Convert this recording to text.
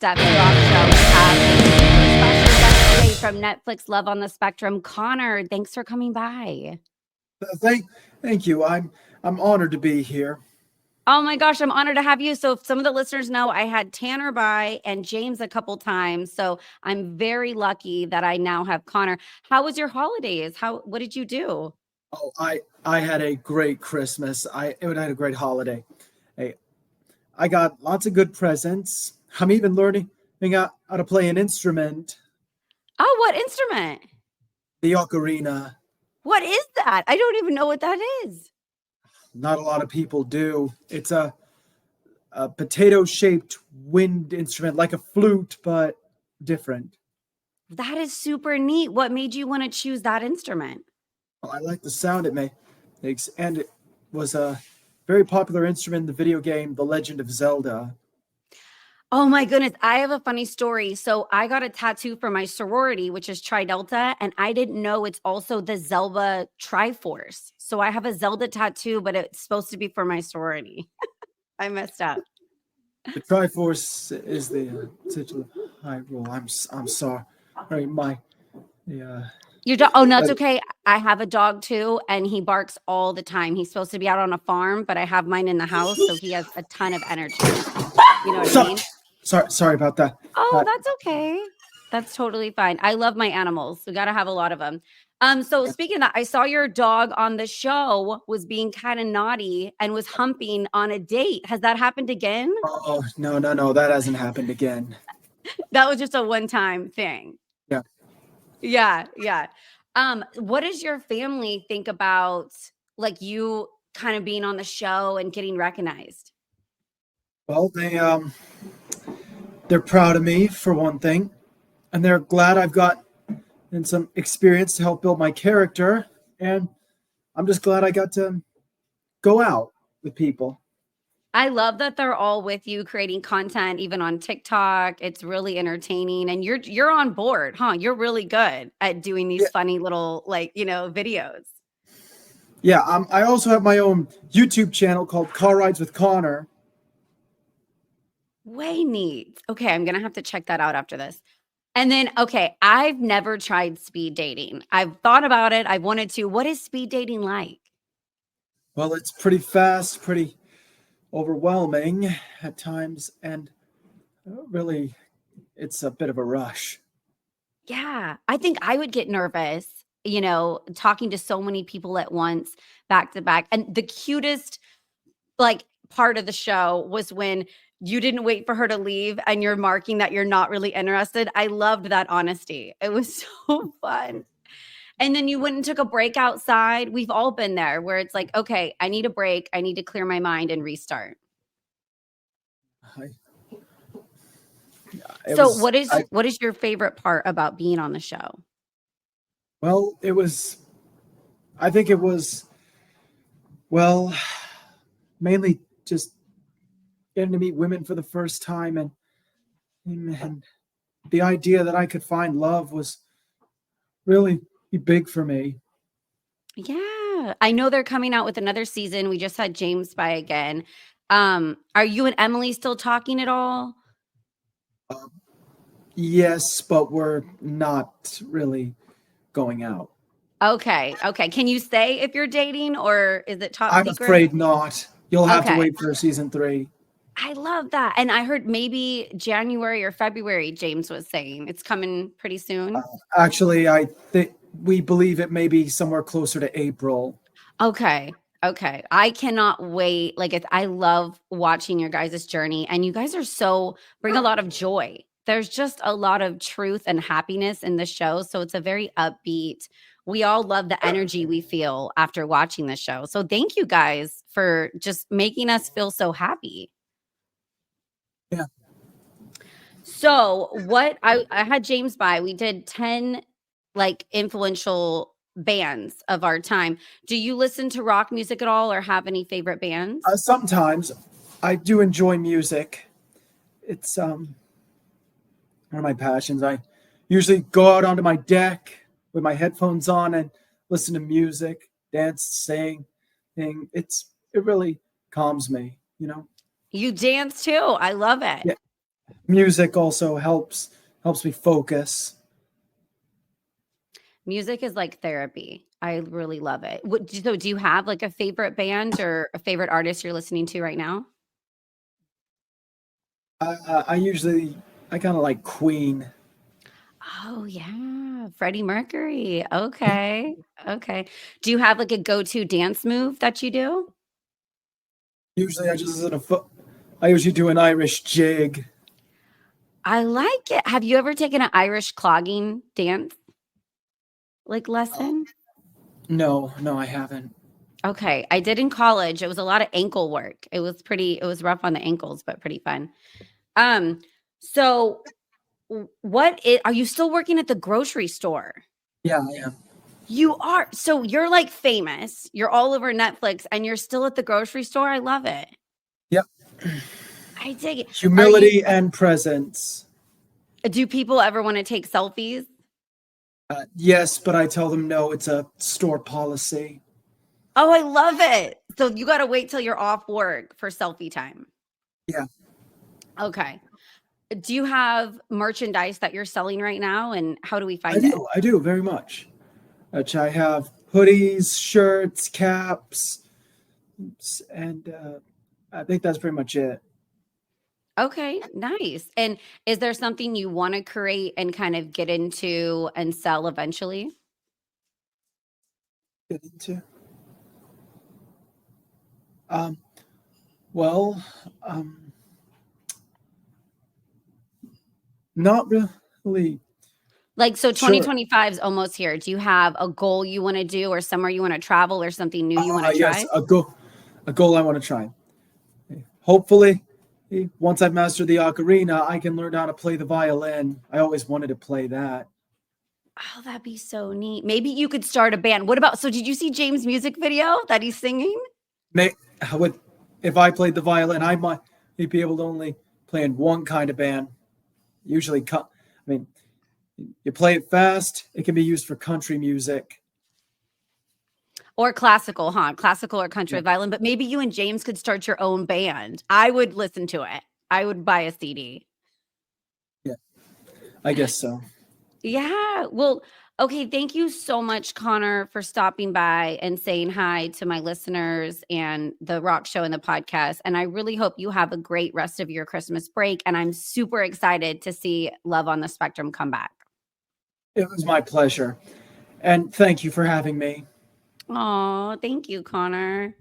Steph's Rock Show. We have a super special guest today from Netflix Love on the Spectrum. Connor, thanks for coming by. Thank, thank you. I'm honored to be here. Oh my gosh, I'm honored to have you. So, if some of the listeners know, I had Tanner by and James a couple times. So, I'm very lucky that I now have Connor. How was your holidays? What did you do? Oh, I had a great Christmas. I had a great holiday. Hey, I got lots of good presents. I'm even learning how to play an instrument, Oh, what instrument? the ocarina. What is that? I don't even know what that is. Not a lot of people do. It's a potato-shaped wind instrument, like a flute, but different. That is super neat. What made you want to choose that instrument? I like the sound it makes, and it was a very popular instrument in the video game The Legend of Zelda. Oh my goodness, I have a funny story. So I got a tattoo for my sorority, which is Tri Delta, and I didn't know it's also the Zelda Triforce. So I have a Zelda tattoo, but it's supposed to be for my sorority. I messed up. The Triforce is the titular high rule. I'm sorry. Right, my yeah. Your dog? Oh no, it's Uh, okay. I have a dog too, and he barks all the time. He's supposed to be out on a farm, but I have mine in the house, so he has a ton of energy. You know what I so, mean? sorry about that. Oh, Uh, that's okay. That's totally fine. I love my animals. We gotta have a lot of them. So speaking of that, I saw your dog on the show was being kind of naughty and was humping on a date. Has that happened again? oh no, that hasn't happened again. That was just a one-time thing. Yeah. Yeah, yeah. What does your family think about like you kind of being on the show and getting recognized? Well, they're proud of me for one thing, and they're glad I've got some experience to help build my character, and I'm just glad I got to go out with people. I love that they're all with you creating content even on TikTok. It's really entertaining and you're on board, huh? You're really good at doing Yeah, these funny little videos. yeah. I also have my own YouTube channel called Car Rides with Connor. Way neat. Okay, I'm going to have to check that out after this. And then okay, I've never tried speed dating. I've thought about it. I wanted to. What is speed dating like? Well, it's pretty fast, pretty overwhelming at times, and really, it's a bit of a rush. Yeah, I think I would get nervous, talking to so many people at once, back to back. And the cutest part of the show was when you didn't wait for her to leave and you're marking that you're not really interested. I loved that honesty. It was so fun. And then you went and took a break outside. We've all been there where it's like, okay, I need a break. I need to clear my mind and restart. I, it So was, what is your favorite part about being on the show? well, it was, I think it was, well, mainly just getting to meet women for the first time, and the idea that I could find love was really big for me. Yeah. I know they're coming out with another season. We just had James by again. Are you and Emily still talking at all? Uh, yes, but we're not really going out. Okay. Okay. Can you say if you're dating or is it top I'm secret? afraid not. You'll have to Okay. wait for season 3. I love that. And I heard maybe January or February, James was saying it's coming pretty soon. Actually, I think we believe it may be somewhere closer to April. Okay. Okay. I cannot wait. I love watching your guys' journey and you guys are bring a lot of joy. There's just a lot of truth and happiness in the show. So it's a very upbeat. We all love the energy we feel after watching the show. So thank you guys for just making us feel so happy. Yeah. So what I had James by, we did 10 influential bands of our time. Do you listen to rock music at all or have any favorite bands? Sometimes I do enjoy music. It's one of my passions. I usually go out onto my deck with my headphones on and listen to music, dance, sing, thing. It really calms me. You dance too. I love it. Yeah. music also helps me focus. Music is like therapy. I really love it. So do you have like a favorite band or a favorite artist you're listening to right now? I usually I kind of like Queen. Oh yeah, Freddie Mercury. Okay. Okay. Do you have like a go-to dance move that you do? Usually I usually do an Irish jig. I like it. Have you ever taken an Irish clogging dance like Uh, lesson? no, no, I haven't. Okay, I did in college. It was a lot of ankle work. It was rough on the ankles, but pretty fun. Um, so are you still working at the grocery store? Yeah, yeah. You are. So you're like famous. You're all over Netflix and you're still at the grocery store. I love it. Yep. I dig it. Are you Humility and presence. Do people ever want to take selfies? Yes, but I tell them no, it's a store policy. Oh, I love it. So you got to wait till you're off work for selfie time. Yeah, Okay. Do you have merchandise that you're selling right now and how do we I find it? do. I do very much. Which I have hoodies, shirts, caps, and I think that's pretty much it. Okay, nice. And is there something you want to create and kind of get into and sell eventually? Get into. Um, well, um, not really Like, so sure. 2025 is almost here. Do you have a goal you want to do or somewhere you want to travel or something new you want to Yes, try? a goal I want to try. Hopefully, once I've mastered the ocarina, I can learn how to play the violin. I always wanted to play that. Oh, that'd be so neat. Maybe you could start a band. What about, so did you see James' music video that he's singing? May with if I played the violin, I might be able to only play in one kind of band. Usually, I mean, you play it fast. It can be used for country music. Or classical, huh? Classical or country Yeah, violin, but maybe you and James could start your own band. I would listen to it. I would buy a CD. yeah, I guess so. Yeah. Well, okay. Thank you so much, Connor, for stopping by and saying hi to my listeners and the rock show and the podcast. And I really hope you have a great rest of your Christmas break. And I'm super excited to see Love on the Spectrum come back. It was my pleasure, and thank you for having me. Oh, thank you, Connor.